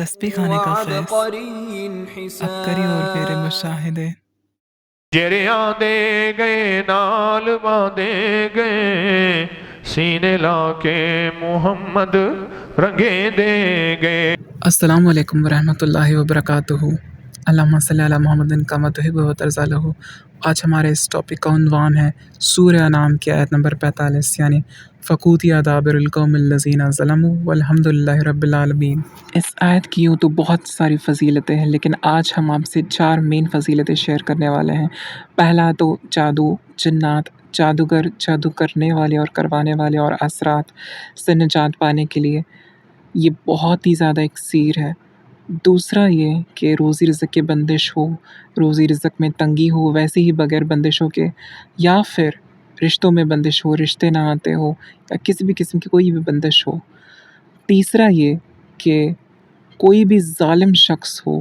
تسبیح خانے کا فیض، عبقری اور پیر مشاہدے جریاں دے گئے نال باندھے گئے سینے لا کے محمد رنگے دے گئے۔ السلام علیکم ورحمۃ اللہ وبرکاتہ۔ اللہم صلی علی محمد کما تحب و ترضی لہ۔ آج ہمارے اس ٹاپک کا عنوان ہے سورہ انعام کی آیت نمبر 45، یعنی فقوطی دابر القوم الذین ظلموا والحمد للہ رب العالمین۔ اس آیت کی یوں تو بہت ساری فضیلتیں ہیں، لیکن آج ہم آپ سے 4 مین فضیلتیں شیئر کرنے والے ہیں۔ پہلا تو جادو، جنات، جادوگر، جادو کرنے والے اور کروانے والے اور اثرات سے نجات پانے کے لیے یہ بہت ہی زیادہ اکسیر ہے۔ دوسرا یہ کہ روزی رزق کی بندش ہو، روزی رزق میں تنگی ہو، ویسے ہی بغیر بندشوں کے، یا پھر رشتوں میں بندش ہو، رشتے نہ آتے ہو، یا کسی بھی قسم کی کوئی بھی بندش ہو۔ تیسرا یہ کہ کوئی بھی ظالم شخص ہو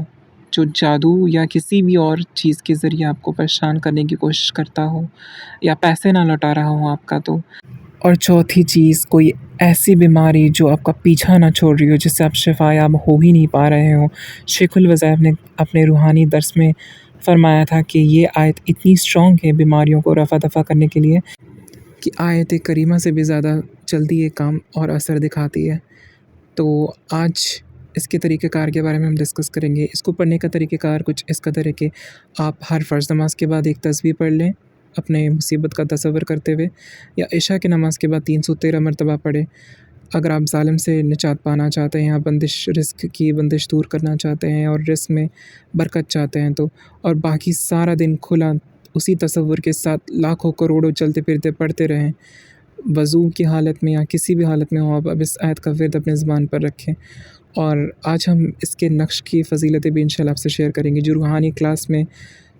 جو جادو یا کسی بھی اور چیز کے ذریعے آپ کو پریشان کرنے کی کوشش کرتا ہو یا پیسے نہ لوٹا رہا ہو آپ کا تو۔ اور چوتھی چیز، کوئی ایسی بیماری جو آپ کا پیچھا نہ چھوڑ رہی ہو، جس سے آپ شفا یاب ہو ہی نہیں پا رہے ہوں۔ شیخ الوظائف نے اپنے روحانی درس میں فرمایا تھا کہ یہ آیت اتنی اسٹرانگ ہے بیماریوں کو رفع دفع کرنے کے لیے کہ آیت کریمہ سے بھی زیادہ جلدی یہ کام اور اثر دکھاتی ہے۔ تو آج اس کے طریقہ کار کے بارے میں ہم ڈسکس کریں گے۔ اس کو پڑھنے کا طریقہ کار کچھ اس قدر ہے کہ آپ ہر فرض نماز کے بعد ایک تسبیح پڑھ لیں اپنے مصیبت کا تصور کرتے ہوئے، یا عشاء کی نماز کے بعد 313 مرتبہ پڑھیں۔ اگر آپ ظالم سے نجات پانا چاہتے ہیں، بندش رزق کی بندش دور کرنا چاہتے ہیں اور رزق میں برکت چاہتے ہیں تو، اور باقی سارا دن کھلا اسی تصور کے ساتھ لاکھوں کروڑوں چلتے پھرتے پڑھتے رہیں، وضو کی حالت میں یا کسی بھی حالت میں ہو، آپ اب اس آیت کا ورد اپنے زبان پر رکھیں۔ اور آج ہم اس کے نقش کی فضیلتیں بھی انشاءاللہ آپ سے شیئر کریں گے۔ جو روحانی کلاس میں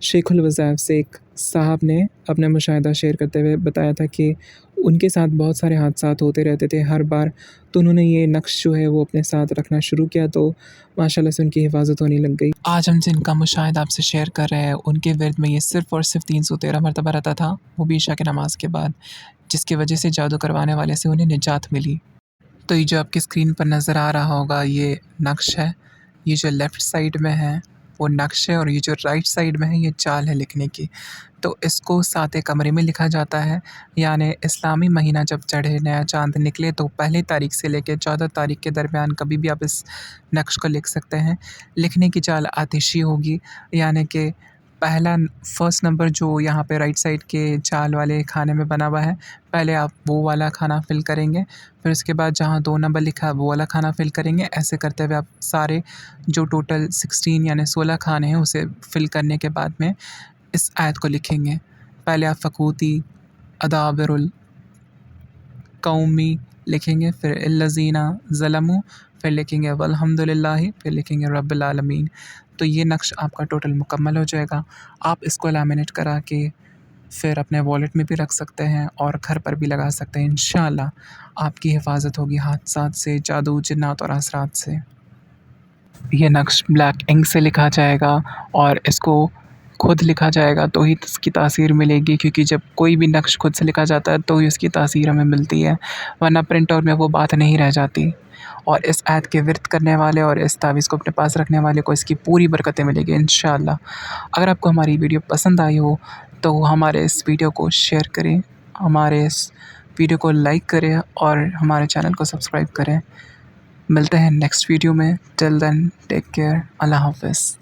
شیخ الوظائف سے ایک صاحب نے اپنا مشاہدہ شیئر کرتے ہوئے بتایا تھا کہ ان کے ساتھ بہت سارے حادثات ہوتے رہتے تھے ہر بار، تو انہوں نے یہ نقش جو ہے وہ اپنے ساتھ رکھنا شروع کیا، تو ماشاءاللہ سے ان کی حفاظت ہونے لگ گئی۔ آج ہم جن کا مشاہدہ آپ سے شیئر کر رہے ہیں ان کے ورد میں یہ صرف اور صرف 313 مرتبہ رہتا تھا، وہ بھی عشاء کی نماز کے بعد، جس کی وجہ سے جادو کروانے والے سے انہیں نجات ملی۔ تو یہ جو آپ کی اسکرین پر نظر آ رہا ہوگا یہ نقش ہے، یہ جو لیفٹ سائڈ میں ہے وہ نقش ہے، اور یہ جو رائٹ سائڈ میں ہے یہ چال ہے لکھنے کی۔ تو اس کو ساتھ کمرے میں لکھا جاتا ہے، یعنی اسلامی مہینہ جب چڑھے، نیا چاند نکلے، تو پہلی تاریخ سے لے کے 14 تاریخ کے درمیان کبھی بھی آپ اس نقش کو لکھ سکتے ہیں۔ لکھنے کی چال آتشی ہوگی، یعنی کہ پہلا فرسٹ نمبر جو یہاں پہ رائٹ سائڈ کے چال والے کھانے میں بنا ہوا ہے، پہلے آپ وہ والا کھانا فل کریں گے، پھر اس کے بعد جہاں 2 نمبر لکھا ہے وہ والا کھانا فل کریں گے۔ ایسے کرتے ہوئے آپ سارے جو ٹوٹل 16 یعنی 16 کھانے ہیں اسے فل کرنے کے بعد میں اس آیت کو لکھیں گے۔ پہلے آپ فقوطی ادابر القومی لکھیں گے، پھر الذین ظلموا، پھر لکھیں گے والحمد للہ، پھر لکھیں گے رب العالمین۔ تو یہ نقش آپ کا ٹوٹل مکمل ہو جائے گا۔ آپ اس کو لیمینیٹ کرا کے پھر اپنے والیٹ میں بھی رکھ سکتے ہیں اور گھر پر بھی لگا سکتے ہیں۔ انشاءاللہ آپ کی حفاظت ہوگی حادثات سے، جادو، جنات اور اثرات سے۔ یہ نقش بلیک انک سے لکھا جائے گا، اور اس کو خود لکھا جائے گا تو ہی اس کی تاثیر ملے گی، کیونکہ جب کوئی بھی نقش خود سے لکھا جاتا ہے تو ہی اس کی تاثیر ہمیں ملتی ہے، ورنہ پرنٹ آؤٹ میں وہ بات نہیں رہ جاتی۔ اور اس آیت کے ورد کرنے والے اور اس تعویذ کو اپنے پاس رکھنے والے کو اس کی پوری برکتیں ملے گی انشاءاللہ۔ اگر آپ کو ہماری ویڈیو پسند آئی ہو تو ہمارے اس ویڈیو کو شیئر کریں، ہمارے اس ویڈیو کو لائک کریں اور ہمارے چینل کو سبسکرائب کریں۔ ملتے ہیں نیکسٹ ویڈیو میں، ٹل دین ٹیک کیئر، اللہ حافظ۔